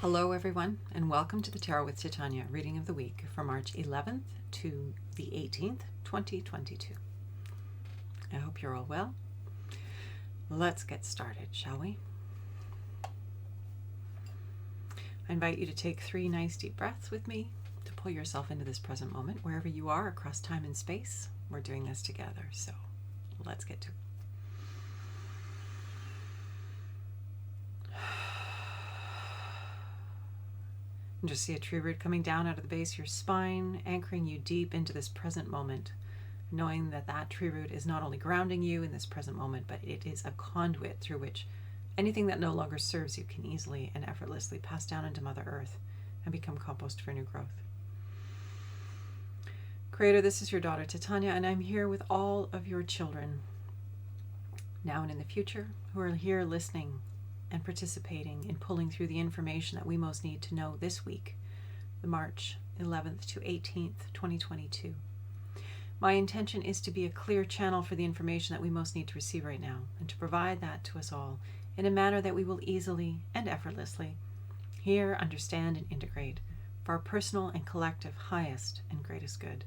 Hello everyone, and welcome to the Tarot with Titania reading of the week for March 11th to the 18th, 2022. I hope you're all well. Let's get started, shall we? I invite you to take 3 nice deep breaths with me to pull yourself into this present moment, wherever you are across time and space. We're doing this together, so let's get to it. And just see a tree root coming down out of the base of your spine, anchoring you deep into this present moment, knowing that that tree root is not only grounding you in this present moment, but it is a conduit through which anything that no longer serves you can easily and effortlessly pass down into Mother Earth and become compost for new growth. Creator, this is your daughter Titania, and I'm here with all of your children, now and in the future, who are here listening and participating in pulling through the information that we most need to know this week, the March 11th to 18th, 2022. My intention is to be a clear channel for the information that we most need to receive right now, and to provide that to us all in a manner that we will easily and effortlessly hear, understand, and integrate for our personal and collective highest and greatest good.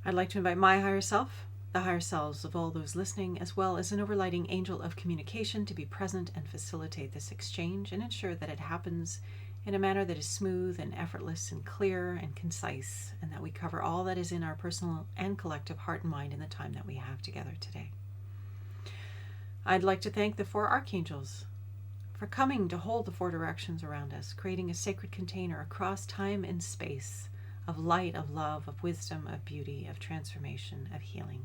I'd like to invite my higher self, the higher selves of all those listening, as well as an overlighting angel of communication, to be present and facilitate this exchange and ensure that it happens in a manner that is smooth and effortless and clear and concise, and that we cover all that is in our personal and collective heart and mind in the time that we have together today. I'd like to thank the 4 archangels for coming to hold the 4 directions around us, creating a sacred container across time and space of light, of love, of wisdom, of beauty, of transformation, of healing.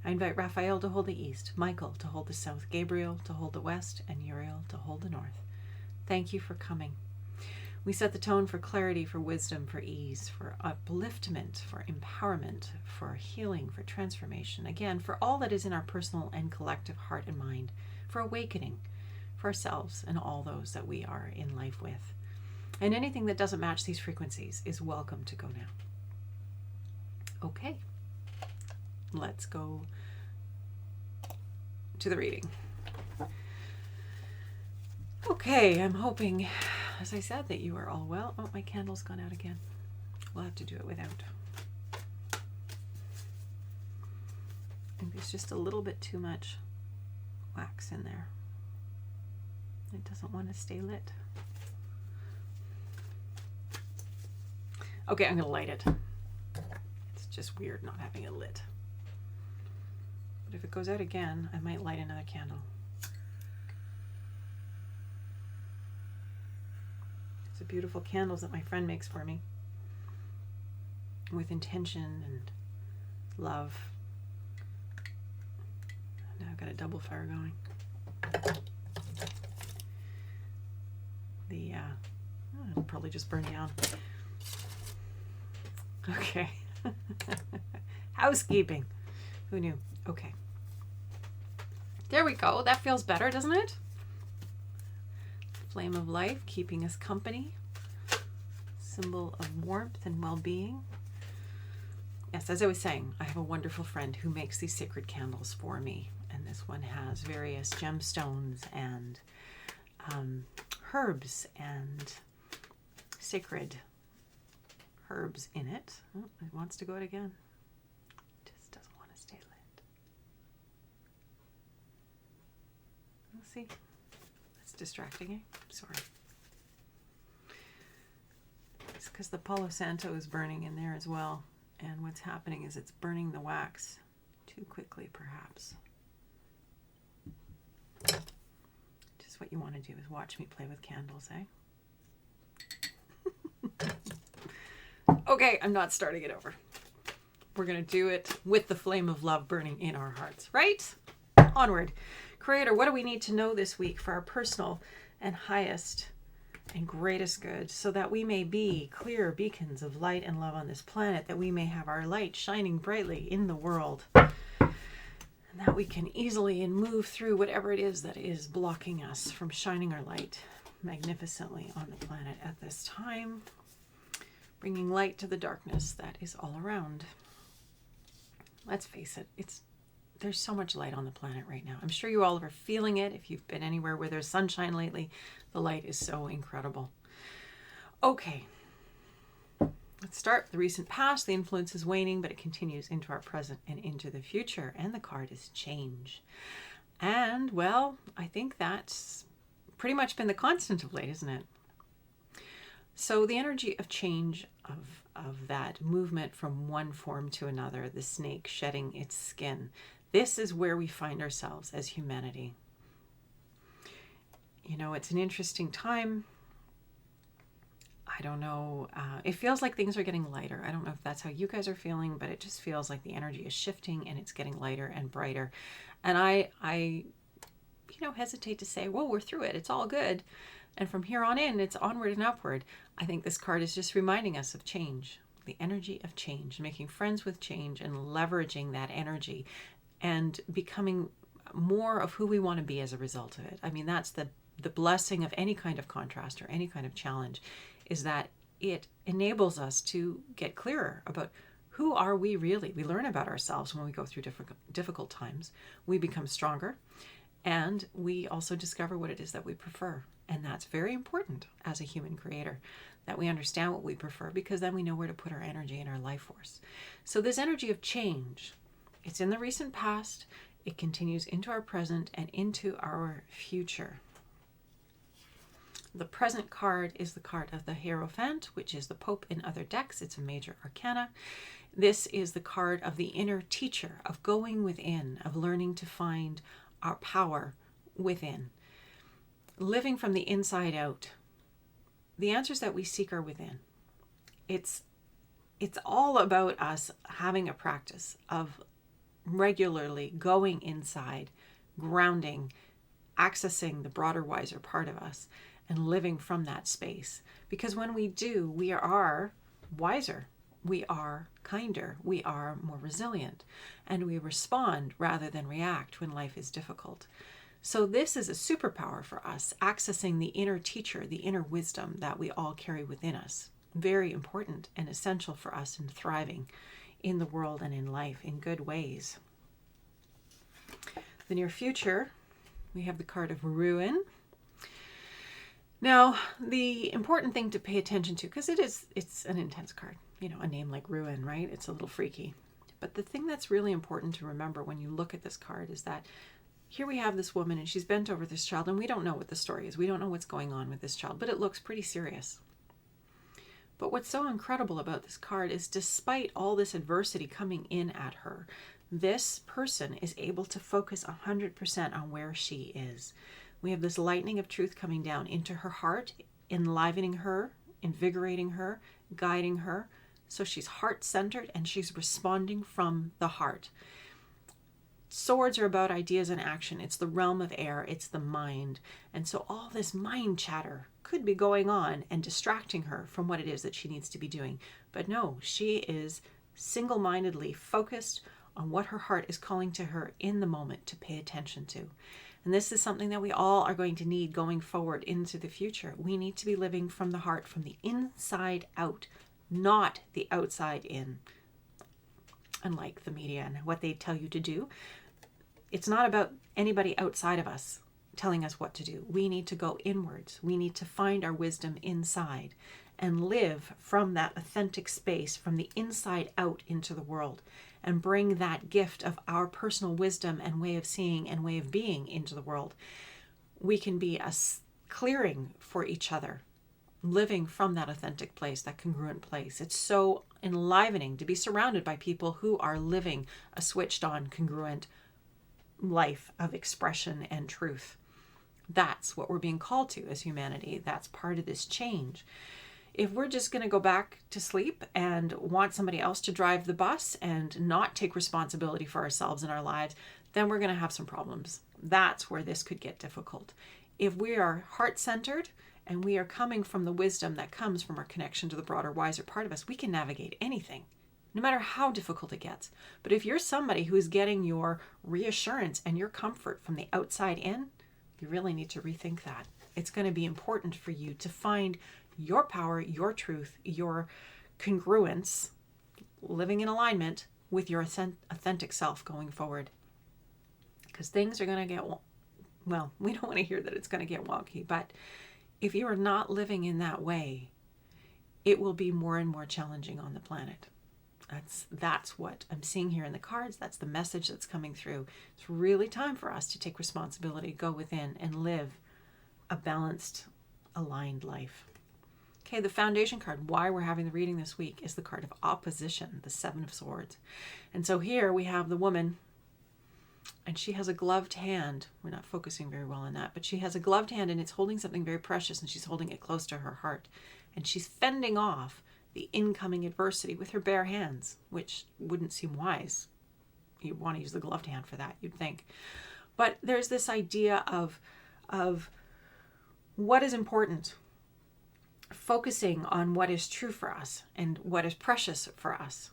I invite Raphael to hold the east, Michael to hold the south, Gabriel to hold the west, and Uriel to hold the north. Thank you for coming. We set the tone for clarity, for wisdom, for ease, for upliftment, for empowerment, for healing, for transformation. Again, for all that is in our personal and collective heart and mind, for awakening, for ourselves and all those that we are in life with. And anything that doesn't match these frequencies is welcome to go now. Okay, let's go to the reading. Okay, I'm hoping, as I said, that you are all well. Oh, my candle's gone out again. We'll have to do it without. I think there's just a little bit too much wax in there. It doesn't want to stay lit. Okay, I'm going to light it. It's just weird not having it lit. But if it goes out again, I might light another candle. It's the beautiful candles that my friend makes for me, with intention and love. Now I've got a double fire going. It'll probably just burn down. Okay. Housekeeping. Who knew? Okay. There we go. That feels better, doesn't it? Flame of life, keeping us company. Symbol of warmth and well-being. Yes, as I was saying, I have a wonderful friend who makes these sacred candles for me. And this one has various gemstones and herbs and sacred herbs in it. Oh, it wants to go out again. It just doesn't want to stay lit. We'll see. It's distracting, eh? Sorry. It's because the Palo Santo is burning in there as well. And what's happening is it's burning the wax too quickly, perhaps. Just what you want to do is watch me play with candles, eh? Okay, I'm not starting it over. We're going to do it with the flame of love burning in our hearts, right? Onward. Creator, what do we need to know this week for our personal and highest and greatest good, so that we may be clear beacons of light and love on this planet, that we may have our light shining brightly in the world, and that we can easily and move through whatever it is that is blocking us from shining our light magnificently on the planet at this time, bringing light to the darkness that is all around. Let's face it, it's there's so much light on the planet right now. I'm sure you all are feeling it. If you've been anywhere where there's sunshine lately, the light is so incredible. Okay, let's start with the recent past. The influence is waning, but it continues into our present and into the future. And the card is change. And, well, I think that's pretty much been the constant of late, isn't it? So the energy of change, of that movement from one form to another, the snake shedding its skin, this is where we find ourselves as humanity. You know, it's an interesting time. I don't know. It feels like things are getting lighter. I don't know if that's how you guys are feeling, but it just feels like the energy is shifting and it's getting lighter and brighter. And I hesitate to say, well, we're through it. It's all good. And from here on in, it's onward and upward. I think this card is just reminding us of change, the energy of change, making friends with change and leveraging that energy and becoming more of who we want to be as a result of it. I mean, that's the blessing of any kind of contrast or any kind of challenge, is that it enables us to get clearer about who are we really. We learn about ourselves when we go through difficult times. We become stronger, and we also discover what it is that we prefer. And that's very important as a human creator, that we understand what we prefer, because then we know where to put our energy and our life force. So this energy of change, it's in the recent past, it continues into our present and into our future. The present card is the card of the Hierophant, which is the Pope in other decks. It's a major arcana. This is the card of the inner teacher, of going within, of learning to find our power within, living from the inside out. The answers that we seek are within. It's all about us having a practice of regularly going inside, grounding, accessing the broader, wiser part of us, and living from that space. Because when we do, we are wiser, we are kinder, we are more resilient, and we respond rather than react when life is difficult. So this is a superpower for us, accessing the inner teacher, the inner wisdom that we all carry within us. Very important and essential for us in thriving in the world and in life in good ways. The near future, we have the card of ruin. Now, the important thing to pay attention to, because it's an intense card, a name like ruin, right? It's a little freaky. But the thing that's really important to remember when you look at this card is that here we have this woman and she's bent over this child, and we don't know what the story is. We don't know what's going on with this child, but it looks pretty serious. But what's so incredible about this card is, despite all this adversity coming in at her, this person is able to focus 100% on where she is. We have this lightning of truth coming down into her heart, enlivening her, invigorating her, guiding her. So she's heart-centered and she's responding from the heart. Swords are about ideas and action. It's the realm of air. It's the mind. And so all this mind chatter could be going on and distracting her from what it is that she needs to be doing. But no, she is single-mindedly focused on what her heart is calling to her in the moment to pay attention to. And this is something that we all are going to need going forward into the future. We need to be living from the heart, from the inside out, not the outside in. Unlike the media and what they tell you to do, it's not about anybody outside of us telling us what to do. We need to go inwards. We need to find our wisdom inside and live from that authentic space, from the inside out into the world, and bring that gift of our personal wisdom and way of seeing and way of being into the world. We can be a clearing for each other, living from that authentic place, that congruent place. It's so enlivening to be surrounded by people who are living a switched on, congruent life of expression and truth. That's what we're being called to as humanity. That's part of this change. If we're just going to go back to sleep and want somebody else to drive the bus and not take responsibility for ourselves and our lives, then we're going to have some problems. That's where this could get difficult. If we are heart-centered and we are coming from the wisdom that comes from our connection to the broader, wiser part of us, we can navigate anything, no matter how difficult it gets. But if you're somebody who is getting your reassurance and your comfort from the outside in, you really need to rethink that. It's going to be important for you to find your power, your truth, your congruence, living in alignment with your authentic self going forward. because things are going to get, well, we don't want to hear that it's going to get wonky, but if you are not living in that way, it will be more and more challenging on the planet. That's what I'm seeing here in the cards. That's the message that's coming through. It's really time for us to take responsibility, go within, and live a balanced, aligned life. Okay, the foundation card, why we're having the reading this week, is the card of opposition, the Seven of Swords. And so here we have the woman, and she has a gloved hand. We're not focusing very well on that, but she has a gloved hand, and it's holding something very precious, and she's holding it close to her heart. And she's fending off the incoming adversity with her bare hands, which wouldn't seem wise. You'd want to use the gloved hand for that, you'd think. But there's this idea of what is important, focusing on what is true for us and what is precious for us,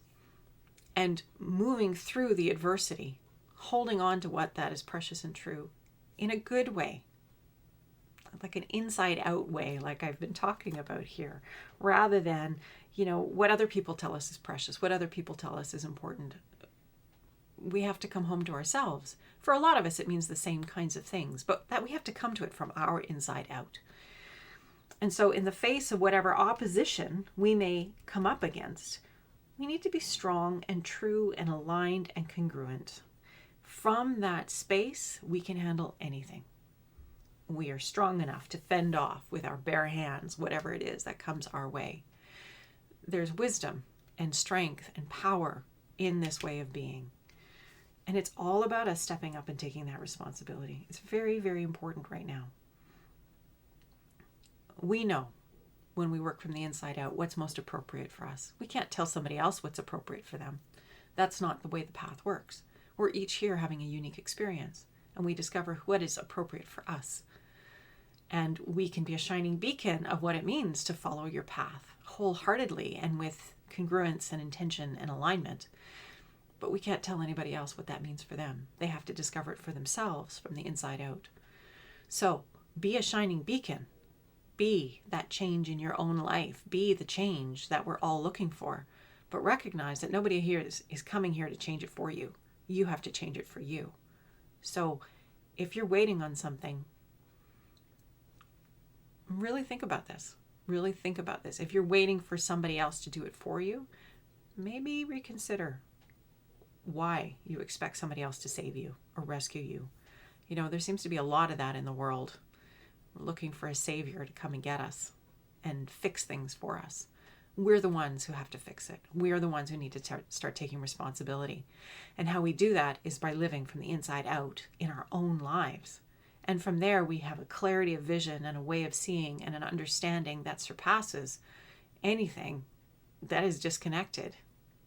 and moving through the adversity, holding on to what that is precious and true in a good way, like an inside out way, like I've been talking about here, rather than, what other people tell us is precious, what other people tell us is important. We have to come home to ourselves. For a lot of us, it means the same kinds of things, but that we have to come to it from our inside out. And so in the face of whatever opposition we may come up against, we need to be strong and true and aligned and congruent. From that space, we can handle anything. We are strong enough to fend off with our bare hands whatever it is that comes our way. There's wisdom and strength and power in this way of being. And it's all about us stepping up and taking that responsibility. It's very, very important right now. We know when we work from the inside out what's most appropriate for us. We can't tell somebody else what's appropriate for them. That's not the way the path works. We're each here having a unique experience, and we discover what is appropriate for us. And we can be a shining beacon of what it means to follow your path wholeheartedly and with congruence and intention and alignment. But we can't tell anybody else what that means for them. They have to discover it for themselves from the inside out. So be a shining beacon. Be that change in your own life. Be the change that we're all looking for. But recognize that nobody here is coming here to change it for you. You have to change it for you. So if you're waiting on something, really think about this. Really think about this. If you're waiting for somebody else to do it for you, maybe reconsider why you expect somebody else to save you or rescue you. There seems to be a lot of that in the world. We're looking for a savior to come and get us and fix things for us. We're the ones who have to fix it. We are the ones who need to start taking responsibility. And how we do that is by living from the inside out in our own lives. And from there, we have a clarity of vision and a way of seeing and an understanding that surpasses anything that is disconnected,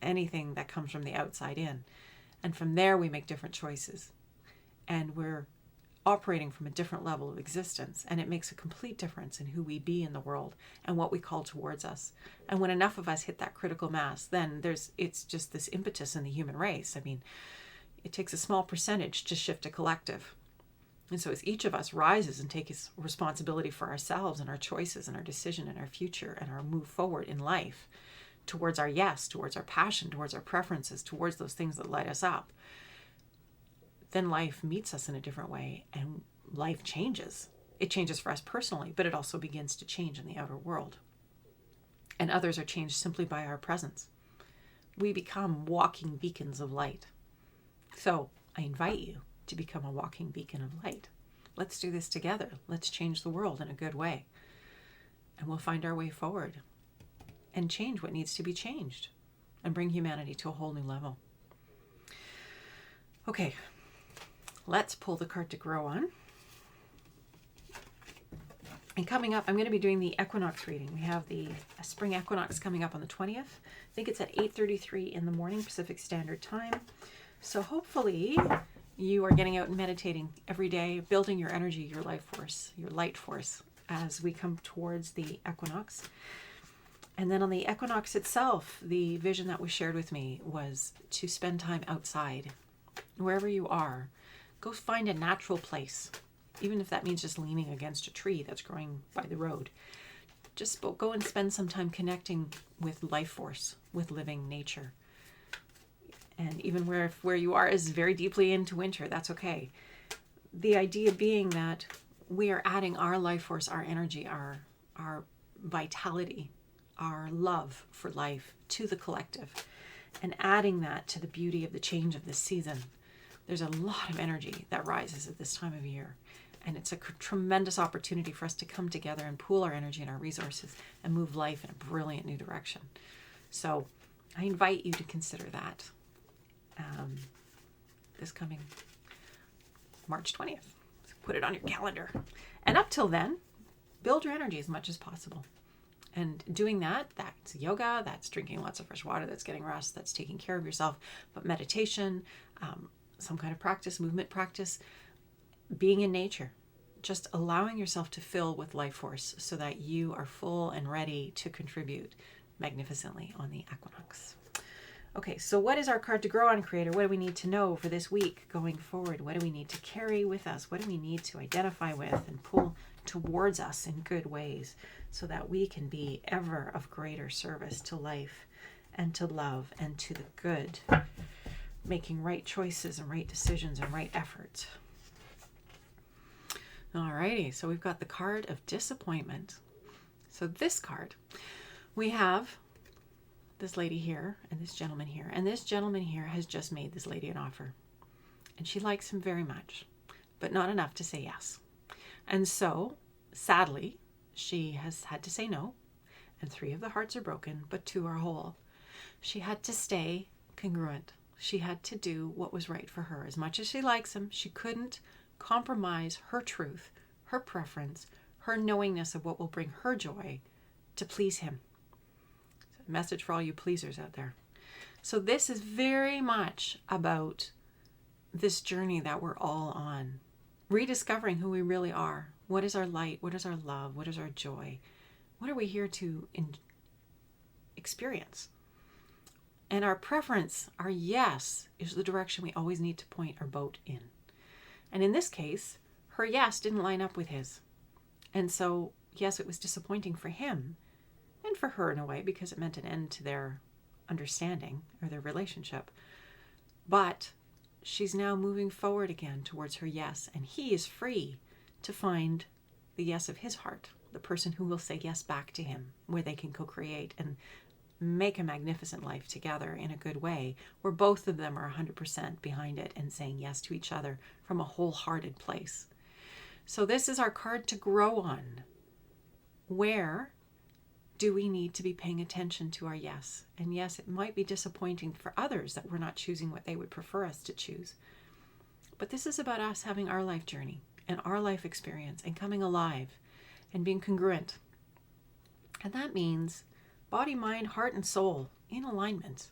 anything that comes from the outside in. And from there, we make different choices. And we're operating from a different level of existence. And it makes a complete difference in who we be in the world and what we call towards us. And when enough of us hit that critical mass, then it's just this impetus in the human race. It takes a small percentage to shift a collective. And so as each of us rises and takes responsibility for ourselves and our choices and our decision and our future and our move forward in life towards our yes, towards our passion, towards our preferences, towards those things that light us up, then life meets us in a different way and life changes. It changes for us personally, but it also begins to change in the outer world. And others are changed simply by our presence. We become walking beacons of light. So I invite you to become a walking beacon of light. Let's do this together. Let's change the world in a good way. And we'll find our way forward and change what needs to be changed and bring humanity to a whole new level. Okay, let's pull the card to grow on. And coming up, I'm going to be doing the equinox reading. We have the spring equinox coming up on the 20th. I think it's at 8:33 in the morning, Pacific Standard Time. So hopefully you are getting out and meditating every day, building your energy, your life force, your light force as we come towards the equinox. And then on the equinox itself, the vision that was shared with me was to spend time outside, wherever you are. Go find a natural place, even if that means just leaning against a tree that's growing by the road. Just go and spend some time connecting with life force, with living nature. And even where you are is very deeply into winter, that's okay. the idea being that we are adding our life force, our energy, our vitality, our love for life to the collective, and adding that to the beauty of the change of this season. There's a lot of energy that rises at this time of year, and it's a tremendous opportunity for us to come together and pool our energy and our resources and move life in a brilliant new direction. So I invite you to consider that this coming March 20th. So put it on your calendar. And up till then, build your energy as much as possible. And doing that, that's yoga, that's drinking lots of fresh water, that's getting rest, that's taking care of yourself. But meditation, some kind of practice, movement practice, being in nature, just allowing yourself to fill with life force so that you are full and ready to contribute magnificently on the equinox. Okay, so what is our card to grow on, Creator? What do we need to know for this week going forward? What do we need to carry with us? What do we need to identify with and pull towards us in good ways so that we can be ever of greater service to life and to love and to the good, making right choices and right decisions and right efforts? Alrighty, so we've got the card of disappointment. So this card, we have this lady here and this gentleman here. And this gentleman here has just made this lady an offer. And she likes him very much, but not enough to say yes. And so, sadly, she has had to say no. And 3 of the hearts are broken, but 2 are whole. She had to stay congruent. She had to do what was right for her. As much as she likes him, she couldn't compromise her truth, her preference, her knowingness of what will bring her joy to please him. Message for all you pleasers out there. So this is very much about this journey that we're all on, rediscovering who we really are. What is our light? What is our love? What is our joy? What are we here to experience? And our preference, our yes, is the direction we always need to point our boat in. And in this case, her yes didn't line up with his. And so, yes, it was disappointing for him. And for her in a way, because it meant an end to their understanding or their relationship. But she's now moving forward again towards her yes, and he is free to find the yes of his heart, the person who will say yes back to him, where they can co-create and make a magnificent life together in a good way, where both of them are 100% behind it and saying yes to each other from a wholehearted place. So this is our card to grow on. Where do we need to be paying attention to our yes? And yes, it might be disappointing for others that we're not choosing what they would prefer us to choose. But this is about us having our life journey and our life experience and coming alive and being congruent. And that means body, mind, heart, and soul in alignment,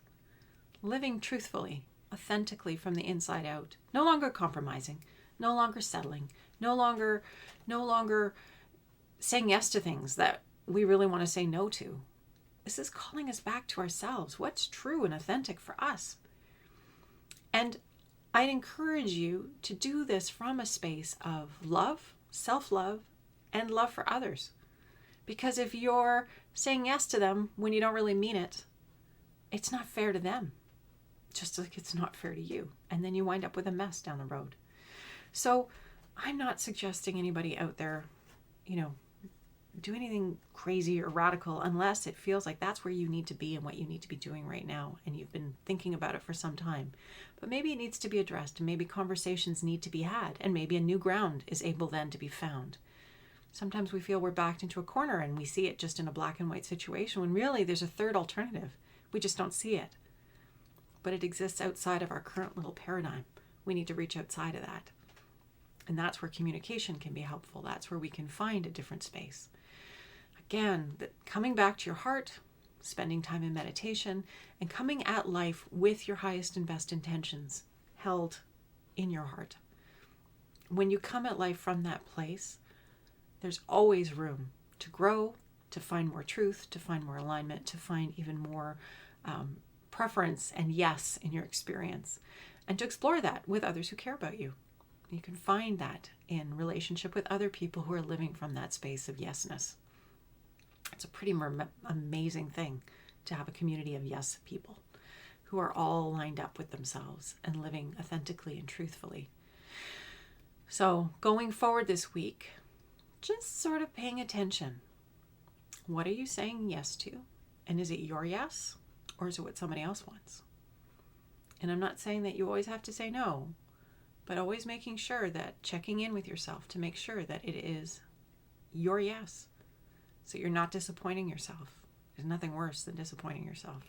living truthfully, authentically from the inside out, no longer compromising, no longer settling, no longer saying yes to things that we really want to say no to. This is calling us back to ourselves. What's true and authentic for us? And I'd encourage you to do this from a space of love, self-love, and love for others. Because if you're saying yes to them when you don't really mean it, it's not fair to them. Just like it's not fair to you. And then you wind up with a mess down the road. So I'm not suggesting anybody out there, do anything crazy or radical unless it feels like that's where you need to be and what you need to be doing right now, and you've been thinking about it for some time. But maybe it needs to be addressed, and maybe conversations need to be had, and maybe a new ground is able then to be found. Sometimes we feel we're backed into a corner and we see it just in a black and white situation when really there's a third alternative. We just don't see it. But it exists outside of our current little paradigm. We need to reach outside of that. And that's where communication can be helpful. That's where we can find a different space. Again, coming back to your heart, spending time in meditation, and coming at life with your highest and best intentions held in your heart. When you come at life from that place, there's always room to grow, to find more truth, to find more alignment, to find even more preference and yes in your experience, and to explore that with others who care about you. You can find that in relationship with other people who are living from that space of yesness. It's a pretty amazing thing to have a community of yes people who are all lined up with themselves and living authentically and truthfully. So going forward this week, just sort of paying attention. What are you saying yes to? And is it your yes, or is it what somebody else wants? And I'm not saying that you always have to say no, but always making sure that checking in with yourself to make sure that it is your yes, so you're not disappointing yourself. There's nothing worse than disappointing yourself.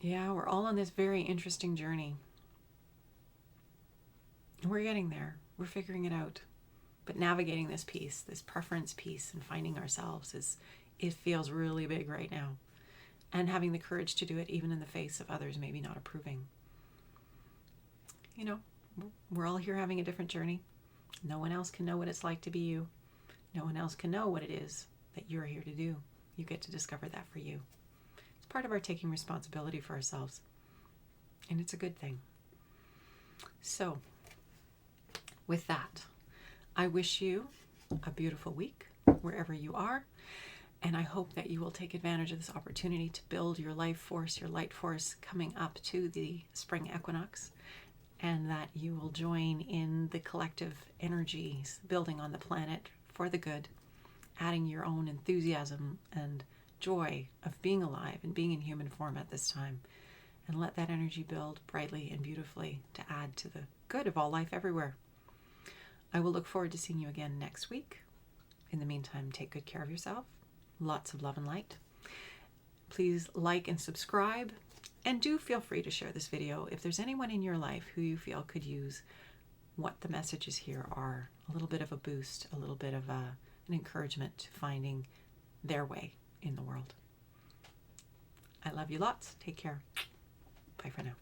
Yeah, we're all on this very interesting journey. We're getting there. We're figuring it out. But navigating this piece, this preference piece, and finding ourselves it feels really big right now. And having the courage to do it even in the face of others maybe not approving. You know, we're all here having a different journey. No one else can know what it's like to be you. No one else can know what it is that you're here to do. You get to discover that for you. It's part of our taking responsibility for ourselves. And it's a good thing. So, with that, I wish you a beautiful week wherever you are. And I hope that you will take advantage of this opportunity to build your life force, your light force coming up to the spring equinox, and that you will join in the collective energies building on the planet for the good, adding your own enthusiasm and joy of being alive and being in human form at this time. And let that energy build brightly and beautifully to add to the good of all life everywhere. I will look forward to seeing you again next week. In the meantime, take good care of yourself. Lots of love and light. Please like and subscribe. And do feel free to share this video if there's anyone in your life who you feel could use what the messages here are. A little bit of a boost, a little bit of an encouragement to finding their way in the world. I love you lots. Take care. Bye for now.